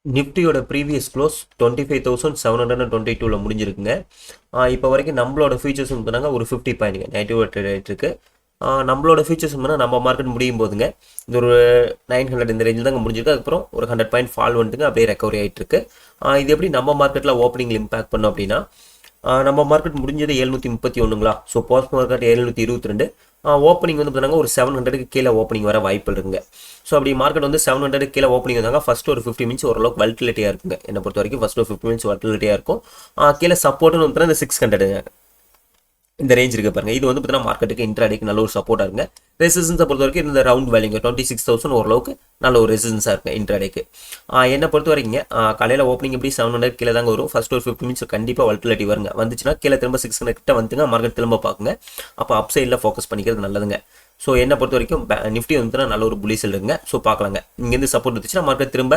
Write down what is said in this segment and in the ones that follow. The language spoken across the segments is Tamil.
நிஃப்டியோட ப்ரீவியஸ் க்ளோஸ் 25,722ல் முடிஞ்சிருக்குங்க. இப்போ வரைக்கும் நம்மளோட ஃபியூச்சர்ஸ் சொன்னாங்க ஒரு 50 பாயிண்ட்டுங்க நெகட்டிவ் ட்ரேட் ஆகிட்டு இருக்கு. நம்மளோட ஃபியூச்சர்ஸ் சொன்னால் நம்ம மார்க்கெட் முடியும் போதுங்க இது ஒரு 900 இந்த ரேஞ்சில் தாங்க முடிஞ்சிருக்கு. அதுக்கப்புறம் ஒரு 100 பாயிண்ட் ஃபால் வந்துட்டுங்க, அப்படியே ரெக்கவரி ஆகிட்டு இருக்கு. இது எப்படி நம்ம மார்க்கெட்டில் ஓப்பனிங்கில் இம்பாக்ட் பண்ணோம் அப்படின்னா, நம்ம மார்க்கெட் முடிஞ்சது 731ங்களா. So post market 722. ஓப்பனிங் வந்து பார்த்தீங்கன்னா ஒரு 700க்கு கீழே ஓப்பனிங் வர வாய்ப்பு இருக்குங்க. ஸோ அப்படி மார்க்கெட் வந்து 700 கீழே ஓப்பனிங் வந்தாங்க. ஃபர்ஸ்ட் ஒரு 50 மினிட்ஸ் ஓரளவுக்கு வல்டிலிட்டியாக இருக்குங்க. என்னை பொறுத்த வரைக்கும் ஃபர்ஸ்ட் ஒரு 50 மினிட்ஸ் வல்டிலிட்டியாக இருக்கும். கீழே சப்போர்ட்னு வந்து இந்த 600 இந்த ரேஞ்ச் இருக்கு பாருங்க. இது வந்து பார்த்தீங்கன்னா மார்க்கெட்டுக்கு இன்ட்ராடேக்கு நல்ல ஒரு சப்போர்ட்டாக இருங்க. ரெசிஸ்டன்ஸை பொறுத்த வரைக்கும் இந்த ரவுண்ட் வேல்யூங்க 26,000 ஓரளவுக்கு நல்ல ஒரு ரெசிஸ்டன்ஸாக இருக்கு இன்ட்ராடேக்கு. என்னை பொறுத்த வரைக்கும் காலையில் ஓப்பனிங் எப்படி 700 கீழே தாங்க வரும். ஃபர்ஸ்ட் ஒரு 50 மினிட்ஸ் கண்டிப்பாக வல்டிலிட்டி வருங்க. வந்துச்சுன்னா கீழே திரும்ப 600 கிட்ட வந்துங்க மார்க்கெட் திரும்ப பார்க்குங்க. அப்போ அப் சைடில் ஃபோக்கஸ் பண்ணிக்கிறது நல்லதுங்க. ஸோ என்னை பொறுத்த வரைக்கும் நிஃப்டி வந்து நல்ல ஒரு புலிசல் இருக்குங்க. ஸோ பார்க்கலாங்க. இங்கேருந்து சப்போர்ட் இருந்துச்சுன்னா மார்க்கெட் திரும்ப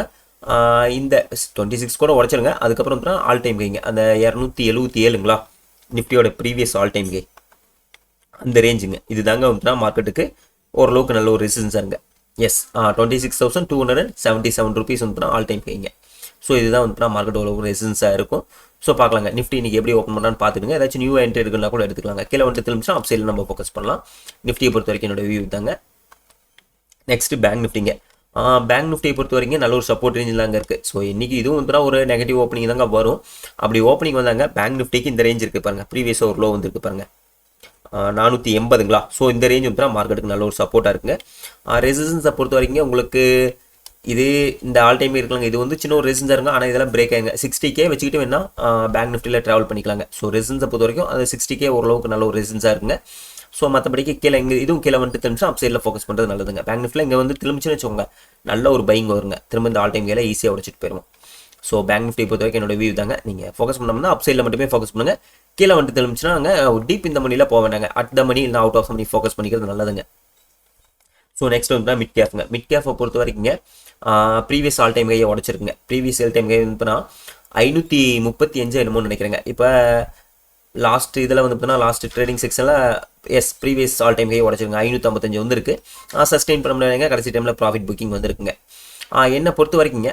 இந்த 26 கூட உடச்சிருங்க. அதுக்கப்புறம் ஆல் டைம் கைங்க அந்த 277ங்களா நிஃப்டியோட ப்ரீவியஸ் ஆல் டைம் கை அந்த ரேஞ்சுங்க. இது தாங்க வந்துட்டு மார்க்கெட்டுக்கு ஓரளவுக்கு நல்ல ஒரு ரெசிஸ்டன்ஸாக இருங்க. எஸ் 26,277 ருபீஸ் வந்துட்டு ஆல் டைம் கைங்க. ஸோ இதுதான் வந்துட்டு மார்க்கெட் ஓரளவுக்கு ரெசிஸ்டன்ஸாக இருக்கும். ஸோ பார்க்கலாங்க. நிஃப்டி இன்னைக்கு எப்படி ஓப்பன் பண்ணலான்னு பார்த்துடுங்க. ஏதாச்சும் நியூ என்ட்ரி இருக்குன்னா கூட எடுத்துக்கலாங்க. கீழே வந்துட்டு திரும்பிச்சா அப் சைடில் நம்ம ஃபோக்கஸ் பண்ணலாம். நிஃப்டியை பொறுத்த வரைக்கும் என்னோட வியூ தாங்க. Next bank நிஃப்டிங்க. பேங்க் நிஃப்டியை பொறுத்த வரைக்கும் நல்ல ஒரு சப்போர்ட் ரேஞ்சில் தாங்க இருக்குது. ஸோ இன்றைக்கி இதுவும் வந்துட்டு ஒரு நெகட்டிவ் ஓப்பனிங் தாங்க வரும். அப்படி ஓப்பனிங் வந்தாங்க பேங்க் நிஃப்டிக்கு இந்த ரேஞ்ச் இருக்குது பாருங்கள். ப்ரீவியஸாக ஒரு லோ வந்துருக்கு பாருங்கள் 480ங்களா. ஸோ இந்த ரேஞ்ச் வந்துட்டு மார்க்கெட்டுக்கு நல்ல ஒரு சப்போர்ட்டாக இருக்குங்க. ரெசிஸ்டன்ஸை பொறுத்த வரைக்கும் உங்களுக்கு இது இந்த ஆல் டைம் இருக்கலாங்க. இது வந்து சின்ன ஒரு ரெசிஸ்டன்ஸாக இருங்க. ஆனால் இதெல்லாம் பிரேக் ஆகுங்க. 60K வச்சுக்கிட்டு வேணா பேங்க் நிஃப்டியில் ட்ராவல் பண்ணிக்கலாங்க. ஸோ ரெசிஸ்டன்ஸை பொறுத்த வரைக்கும் அது 60K ஓரளவுக்கு நல்ல ஒரு ரெசிஸ்டன்ஸாக இருக்குங்க. ஸோ மற்றபடிக்கு கீழே இங்கே இதுவும் கீழே வந்துட்டு திரும்பிச்சா அப் சைடில் ஃபோக்கஸ் பண்ணுறது நல்லதுங்க. பேங்க் நிஃப்டியில் இங்கே வந்து திரும்பிச்சுன்னு வச்சுக்கோங்க நல்ல ஒரு பையிங் வருங்க. திரும்ப இந்த ஆல் டைம் கீழே ஈஸியாக உடச்சிட்டு போயிடும். ஸோ பேங்க் நிஃப்டி பொறுத்த வரைக்கும் என்னோட வியூ தாங்க. நீங்கள் ஃபோக்கஸ் பண்ணோம்னா அப் சைடில் மட்டுமே ஃபோக்கஸ் பண்ணுங்கள். கீழே வந்துட்டு திரும்பிச்சுன்னா நாங்கள் டீப் இந்த மணியில் போக வேண்டாங்க. அட் த மணி இல்லை அவுட் ஆஃப் மணி ஃபோக்கஸ் பண்ணிக்கிறது நல்லதுங்க. ஸோ நெக்ஸ்ட் வந்து மிட் கேஃப்ங்க. மிட் கேஃபை பொறுத்த வரைக்குங்க ப்ரீவியஸ் ஆல் டைம் கையை உடச்சிருக்குங்க. ப்ரீவியஸ் ஆல் டைம் கை வந்துன்னா 535 என்னமோ நினைக்கிறேங்க. இப்போ லாஸ்ட் இதில் வந்து பார்த்தீங்கன்னா லாஸ்ட் ட்ரேடிங் செக்ஷனில் ப்ரீவியஸ் ஆல் டைம் கையை உடச்சிருங்க. 555 வந்துருக்கு. சஸ்டெயின் பண்ண முடியாதுங்க. கடைசி டைமில் ப்ராஃபிட் புக்கிங் வந்துருக்குங்க. என்னை பொறுத்த வரைக்குங்க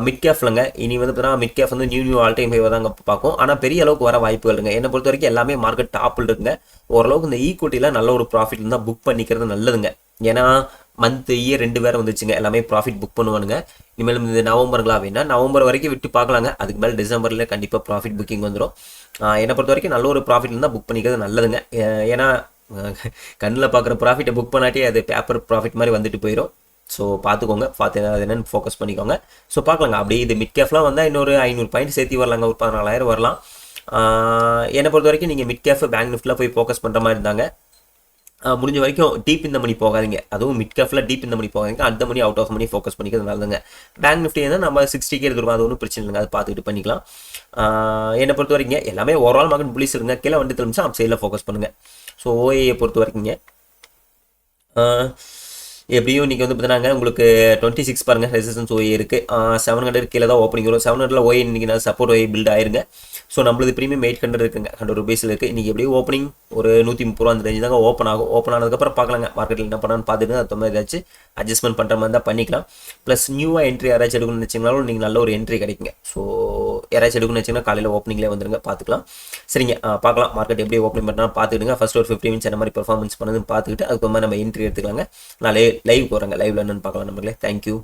மிட் கேஃப்லங்க இனி வந்து பார்த்தீங்கன்னா மிட் கேஃப் வந்து நியூ ஆல் டைம் ஹைவை தாங்க பார்க்கும். ஆனால் பெரிய அளவுக்கு வர வாய்ப்புகள் இருக்குங்க. என்னை பொறுத்த வரைக்கும் எல்லாமே மார்க்கெட் டாப்பில் இருக்குங்க. ஓரளவுக்கு இந்த ஈக்குவிட்டியில் நல்ல ஒரு ப்ராஃபிட் இருந்தால் புக் பண்ணிக்கிறது நல்லதுங்க. ஏன்னா மந்த் இயர் 2 வேறு வந்துச்சுங்க. எல்லாமே ப்ராஃபிட் புக் பண்ணுவானுங்க. இனிமேல் இந்த நவம்பருங்களா வேணா நவம்பர் வரைக்கும் விட்டு பார்க்கலாங்க. அதுக்கு மேலே டிசம்பரில் கண்டிப்பாக ப்ராஃபிட் புக்கிங் வந்துடும். என்னை பொறுத்த வரைக்கும் நல்ல ஒரு ப்ராஃபிட் இருந்தால் புக் பண்ணிக்கிறது நல்லதுங்க. ஏன்னா கண்ணில் பார்க்குற ப்ராஃபிட்டை புக் பண்ணாட்டி அது பேப்பர் ப்ராஃபிட் மாதிரி வந்துட்டு போயிடும். ஸோ பார்த்துக்கோங்க. பார்த்து அது என்னென்னு ஃபோக்கஸ் பண்ணிக்கோங்க. ஸோ பார்க்கலாங்க. அப்படியே இது மிட் கேஃப்லாம் வந்தால் இன்னொரு 500 பாயிண்ட் சேர்த்து வரலாங்க. ஒரு 14,000 வரலாம். என்னை பொறுத்த வரைக்கும் நீங்கள் மிட் கேஃப் பேங்க் நிஃப்டியில் போய் ஃபோக்கஸ் பண்ணுற மாதிரி இருந்தாங்க. முடிஞ்ச வரைக்கும் டீப் இந்த மணி போகாதீங்க. அதுவும் மிட் கேஃபில் டீப் இந்த மணி போகாதீங்க. அந்த money out of money focus பண்ணிக்கிறது நல்லதுங்க. பேங்க் நிஃப்டி தான் நம்ம 60K எடுத்துருவோம். அது ஒன்றும் பிரச்சனை இல்லைங்க. அது பார்த்துக்கிட்டு பண்ணிக்கலாம். என்னை பொறுத்த வரைக்கும் எல்லாமே ஓவரால் மார்க்கெட் புலிஸ் இருங்க. கீழே வந்து திரும்பிச்சா அப் சைடில் ஃபோக்கஸ் பண்ணுங்கள். ஸோ ஓஏயை பொறுத்த வரைக்குங்க எப்படியும் இன்றைக்கி வந்து பார்த்தீங்கன்னா உங்களுக்கு 26 பாருங்கள் ரெசிஸ்டன்ஸ் ஓஏ இருக்குது. 700 கீழே தான் ஓப்பனிங் வரும். 700 ஓஏ இன்றைக்கி நான் சப்போர்ட் ஓஏ பில்ட் ஆயிருங்க. ஸோ நம்மளது ப்ரீமியம் 800 இருக்குங்க. 100 ருபீஸில் இருக்குது. இன்றைக்கி எப்படியும் ஓப்பனிங் ஒரு 130 ரூபா அந்த ரேஞ்சு தாங்க ஓப்பன் ஆகும். ஓப்பன் ஆனதுக்கப்புறம் பார்க்கலாங்க மார்க்கெட்டில் என்ன பண்ணான்னு பார்த்துட்டு அது மாதிரி ஏதாச்சும் அட்ஜஸ்ட்மெண்ட் பண்ணுற மாதிரி தான் பண்ணிக்கலாம். ப்ளஸ் நியூவாக என்ட்ரி யாராச்சும் எடுக்கணும்னு வச்சிங்கனாலும் நீங்கள் நல்ல ஒரு என்ட்ரி கிடைக்குங்க. ஸோ யாராச்சும் எடுக்கணும்னு வச்சிங்கன்னா காலையில் ஓப்பனிங்லேயே வந்துருங்க. பார்த்துக்கலாம். சரிங்க. பார்க்கலாம் மார்க்கெட் எப்படி ஓப்பனிங் பண்ணாலும் பார்த்துக்கிடுங்க. ஃபஸ்ட் ஒரு 50 மினிட்ஸ் என்ன மாதிரி பர்ஃபார்மன்ஸ் பண்ணுதுன்னு பார்த்துக்கிட்டு அதுக்கு மாதிரி நம்ம என்ட்ரி எடுத்துக்கலாங்க. நான் லைவ் போகிறேங்க. லைவ்ல என்னன்னு பார்க்கலாம் நம்மளே. தேங்க்யூ.